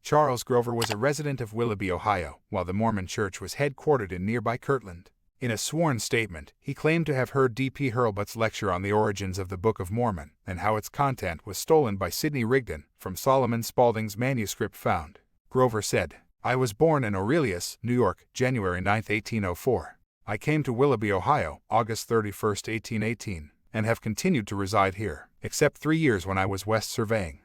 Charles Grover was a resident of Willoughby, Ohio, while the Mormon church was headquartered in nearby Kirtland. In a sworn statement, he claimed to have heard D.P. Hurlbut's lecture on the origins of the Book of Mormon and how its content was stolen by Sidney Rigdon from Solomon Spaulding's Manuscript Found. Grover said, "I was born in Aurelius, New York, January 9, 1804. I came to Willoughby, Ohio, August 31, 1818, and have continued to reside here, except 3 years when I was west surveying.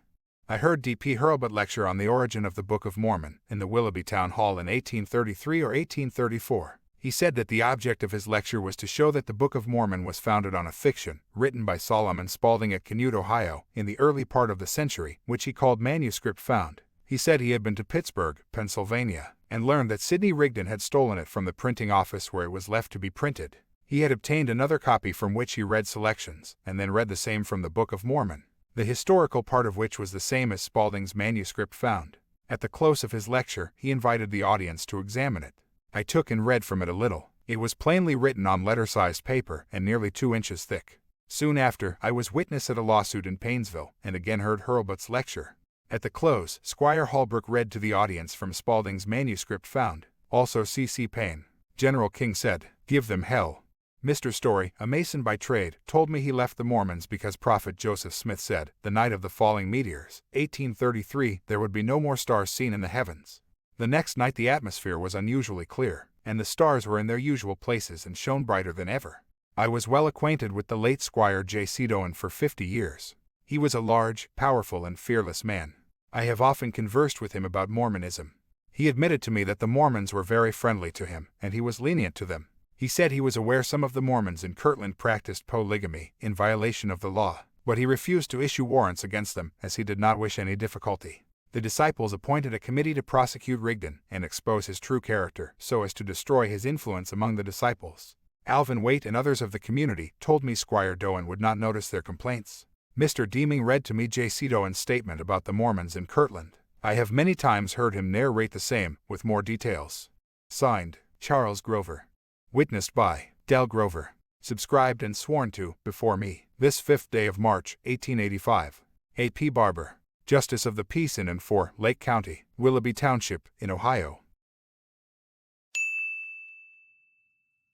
I heard D.P. Hurlbut lecture on the origin of the Book of Mormon in the Willoughby Town Hall in 1833 or 1834. He said that the object of his lecture was to show that the Book of Mormon was founded on a fiction written by Solomon Spaulding at Canute, Ohio, in the early part of the century, which he called Manuscript Found. He said he had been to Pittsburgh, Pennsylvania, and learned that Sidney Rigdon had stolen it from the printing office where it was left to be printed. He had obtained another copy from which he read selections, and then read the same from the Book of Mormon, the historical part of which was the same as Spaulding's Manuscript Found. At the close of his lecture, he invited the audience to examine it. I took and read from it a little. It was plainly written on letter-sized paper and nearly 2 inches thick. Soon after, I was witness at a lawsuit in Painesville, and again heard Hurlbut's lecture. At the close, Squire Hallbrook read to the audience from Spaulding's Manuscript Found. Also C.C. Payne. General King said, 'Give them hell.' Mr. Story, a Mason by trade, told me he left the Mormons because Prophet Joseph Smith said, the night of the falling meteors, 1833, there would be no more stars seen in the heavens. The next night the atmosphere was unusually clear, and the stars were in their usual places and shone brighter than ever. I was well acquainted with the late Squire J. Sidney for 50 years. He was a large, powerful, and fearless man. I have often conversed with him about Mormonism. He admitted to me that the Mormons were very friendly to him, and he was lenient to them. He said he was aware some of the Mormons in Kirtland practiced polygamy in violation of the law, but he refused to issue warrants against them as he did not wish any difficulty. The disciples appointed a committee to prosecute Rigdon and expose his true character so as to destroy his influence among the disciples. Alvin Waite and others of the community told me Squire Doan would not notice their complaints. Mr. Deming read to me J. C. Doan's statement about the Mormons in Kirtland. I have many times heard him narrate the same, with more details. Signed, Charles Grover. Witnessed by Del Grover. Subscribed and sworn to, before me, this 5th day of March, 1885. A. P. Barber, Justice of the Peace in and for Lake County, Willoughby Township, in Ohio.